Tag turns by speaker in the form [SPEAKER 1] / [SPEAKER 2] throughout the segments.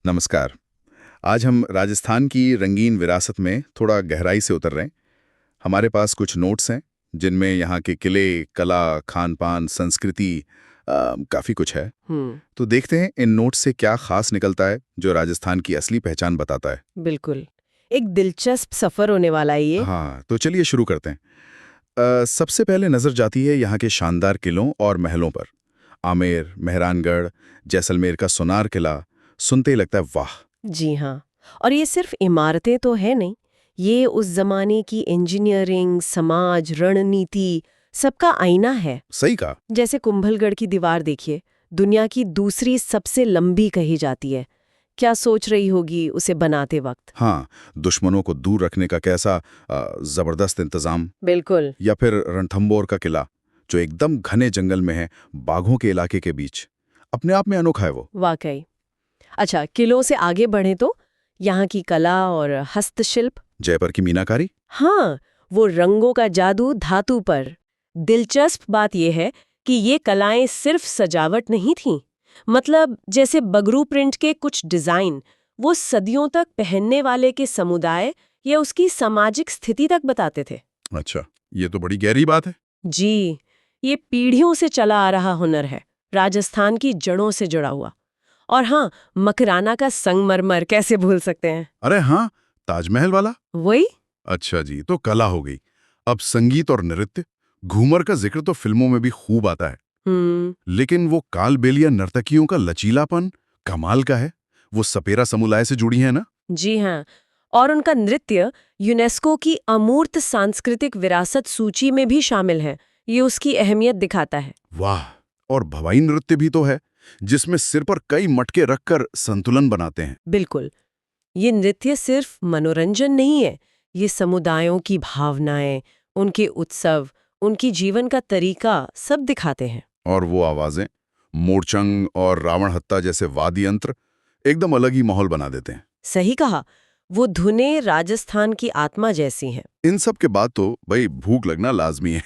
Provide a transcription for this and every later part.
[SPEAKER 1] नमस्कार। आज हम राजस्थान की रंगीन विरासत में थोड़ा गहराई से उतर रहे हैं। हमारे पास कुछ नोट्स हैं जिनमें यहाँ के किले, कला, खान-पान, संस्कृति काफ़ी कुछ है। तो देखते हैं इन नोट्स से क्या खास निकलता है जो राजस्थान की असली पहचान बताता है।
[SPEAKER 2] बिल्कुल। एक दिलचस्प सफर होने वाला है ये।
[SPEAKER 1] हाँ, तो चलिए शुरू करते हैं। सबसे पहले नज़र जाती है यहाँ के शानदार किलों और महलों पर। आमेर, मेहरानगढ़, जैसलमेर का सोनार किला, सुनते ही लगता है वाह!
[SPEAKER 2] जी हाँ। और ये सिर्फ इमारतें तो है नहीं, ये उस जमाने की इंजीनियरिंग, समाज, रणनीति सबका आईना है।
[SPEAKER 1] सही कहा।
[SPEAKER 2] जैसे कुंभलगढ़ की दीवार देखिए, दुनिया की दूसरी सबसे लंबी कही जाती है। क्या सोच रही होगी उसे बनाते वक्त?
[SPEAKER 1] हाँ, दुश्मनों को दूर रखने का कैसा जबरदस्त इंतजाम।
[SPEAKER 2] बिल्कुल।
[SPEAKER 1] या फिर रणथंबोर का किला जो एकदम घने जंगल में है, बाघों के इलाके के बीच। अपने आप में अनोखा है वो।
[SPEAKER 2] वाकई। अच्छा, किलों से आगे बढ़े तो यहाँ की कला और हस्तशिल्प।
[SPEAKER 1] जयपुर की मीनाकारी।
[SPEAKER 2] हाँ, वो रंगों का जादू धातु पर। दिलचस्प बात यह है कि ये कलाएं सिर्फ सजावट नहीं थीं। मतलब जैसे बगरू प्रिंट के कुछ डिजाइन वो सदियों तक पहनने वाले के समुदाय या उसकी सामाजिक स्थिति तक बताते थे।
[SPEAKER 1] अच्छा, ये तो बड़ी गहरी बात है।
[SPEAKER 2] जी, ये पीढ़ियों से चला आ रहा हुनर है, राजस्थान की जड़ों से जुड़ा हुआ। और हाँ, मकराना का संगमरमर कैसे भूल सकते हैं।
[SPEAKER 1] अरे हाँ, ताजमहल वाला।
[SPEAKER 2] वही।
[SPEAKER 1] अच्छा जी, तो कला हो गई। अब संगीत और नृत्य। घूमर का जिक्र तो फिल्मों में भी खूब आता है। लेकिन वो कालबेलिया नर्तकियों का लचीलापन कमाल का है। वो सपेरा समुदाय से जुड़ी है ना।
[SPEAKER 2] जी हाँ। और उनका नृत्य यूनेस्को की अमूर्त सांस्कृतिक विरासत सूची में भी शामिल है। ये उसकी अहमियत दिखाता है।
[SPEAKER 1] वाह। और भवाई नृत्य भी तो है जिसमें सिर पर कई मटके रखकर संतुलन बनाते हैं।
[SPEAKER 2] बिल्कुल। ये नृत्य सिर्फ मनोरंजन नहीं है, ये समुदायों की भावनाएं, उनके उत्सव, उनकी जीवन का तरीका सब दिखाते हैं।
[SPEAKER 1] और वो आवाजें, मोरचंग और रावण हत्ता जैसे वाद्य यंत्र एकदम अलग ही माहौल बना देते हैं।
[SPEAKER 2] सही कहा। वो धुनें राजस्थान की आत्मा जैसी हैं।
[SPEAKER 1] इन सब के बाद तो भाई भूख लगना लाजमी है।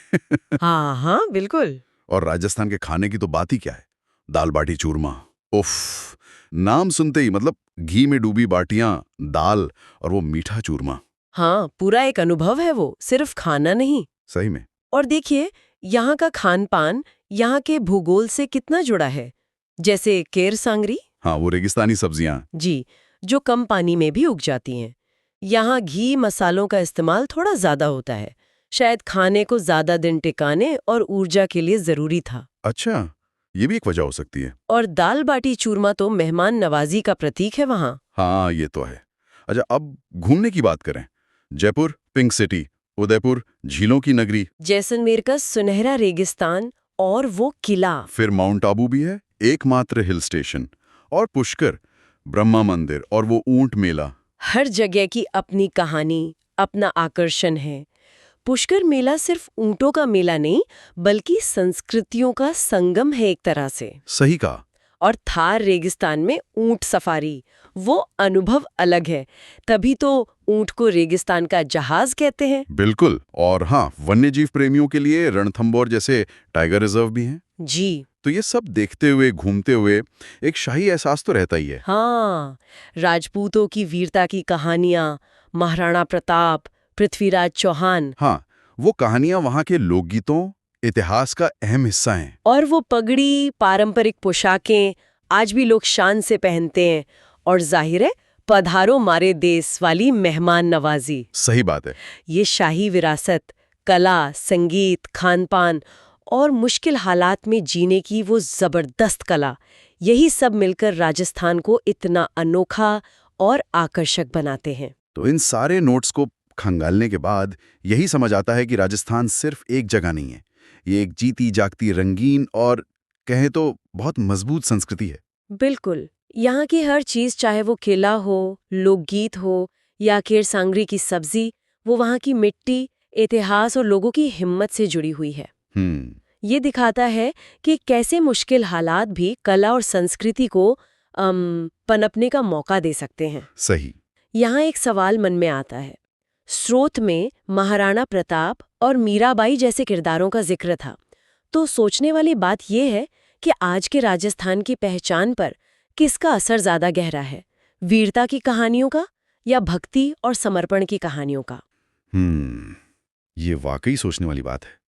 [SPEAKER 2] हाँ हाँ, बिल्कुल।
[SPEAKER 1] और राजस्थान के खाने की तो बात ही क्या है। दाल बाटी चूरमा। उफ। नाम सुनते ही मतलब घी में डूबी बाटियां, दाल और वो मीठा चूरमा।
[SPEAKER 2] हाँ, पूरा एक अनुभव है वो, सिर्फ खाना नहीं।
[SPEAKER 1] सही में।
[SPEAKER 2] और देखिए, यहाँ का खान पान यहाँ के भूगोल से कितना जुड़ा है। जैसे केर सांगरी।
[SPEAKER 1] हाँ, वो रेगिस्तानी सब्जियां।
[SPEAKER 2] जी, जो कम पानी में भी उग जाती हैं। यहाँ घी मसालों का इस्तेमाल थोड़ा ज्यादा होता है। शायद खाने को ज्यादा दिन टिकाने और ऊर्जा के लिए जरूरी था।
[SPEAKER 1] अच्छा, ये भी एक वजह हो सकती है।
[SPEAKER 2] और दाल बाटी चूरमा तो मेहमान नवाजी का प्रतीक है वहाँ।
[SPEAKER 1] हाँ, ये तो है। अच्छा, अब घूमने की बात करें। जयपुर पिंक सिटी, उदयपुर झीलों की नगरी,
[SPEAKER 2] जैसलमेर का सुनहरा रेगिस्तान और वो किला।
[SPEAKER 1] फिर माउंट आबू भी है, एकमात्र हिल स्टेशन। और पुष्कर, ब्रह्मा मंदिर और वो ऊंट मेला।
[SPEAKER 2] हर जगह की अपनी कहानी, अपना आकर्षण है। पुष्कर मेला सिर्फ ऊंटों का मेला नहीं, बल्कि संस्कृतियों का संगम है एक तरह से।
[SPEAKER 1] सही कहा।
[SPEAKER 2] और थार रेगिस्तान में ऊंट सफारी, वो अनुभव अलग है। तभी तो ऊंट को रेगिस्तान का जहाज कहते हैं।
[SPEAKER 1] बिल्कुल। और हाँ, वन्यजीव प्रेमियों के लिए रणथंबोर जैसे टाइगर रिजर्व भी हैं।
[SPEAKER 2] जी
[SPEAKER 1] तो ये सब देखते हुए, घूमते हुए एक शाही एहसास तो रहता ही है।
[SPEAKER 2] हाँ, राजपूतों की वीरता की कहानियां, महाराणा प्रताप, पृथ्वीराज चौहान।
[SPEAKER 1] हाँ, वो कहानियां वहाँ के लोकगीतों, इतिहास का अहम हिस्सा हैं।
[SPEAKER 2] और वो पगड़ी, पारंपरिक पोशाकें आज भी लोग शान से पहनते हैं। और जाहिर है, पधारो मारे देश वाली मेहमान नवाजी।
[SPEAKER 1] सही बात है।
[SPEAKER 2] ये शाही विरासत, कला, संगीत, खानपान और मुश्किल हालात में जीने की वो जबरदस्त कला, यही सब मिलकर राजस्थान को इतना अनोखा और आकर्षक बनाते हैं।
[SPEAKER 1] तो इन सारे नोट्स को खंगालने के बाद यही समझ आता है कि राजस्थान सिर्फ एक जगह नहीं है। ये एक जीती जागती, रंगीन और कहें तो बहुत मजबूत संस्कृति है।
[SPEAKER 2] बिल्कुल। यहाँ की हर चीज, चाहे वो किला हो, लोकगीत हो या केर सांगरी की सब्जी, वो वहाँ की मिट्टी, इतिहास और लोगों की हिम्मत से जुड़ी हुई है। ये दिखाता है कि कैसे मुश्किल हालात भी कला और संस्कृति को पनपने का मौका दे सकते हैं।
[SPEAKER 1] सही।
[SPEAKER 2] यहाँ एक सवाल मन में आता है। स्रोत में महाराणा प्रताप और मीराबाई जैसे किरदारों का जिक्र था, तो सोचने वाली बात यह है कि आज के राजस्थान की पहचान पर किसका असर ज्यादा गहरा है, वीरता की कहानियों का या भक्ति और समर्पण की कहानियों का?
[SPEAKER 1] ये वाकई सोचने वाली बात है।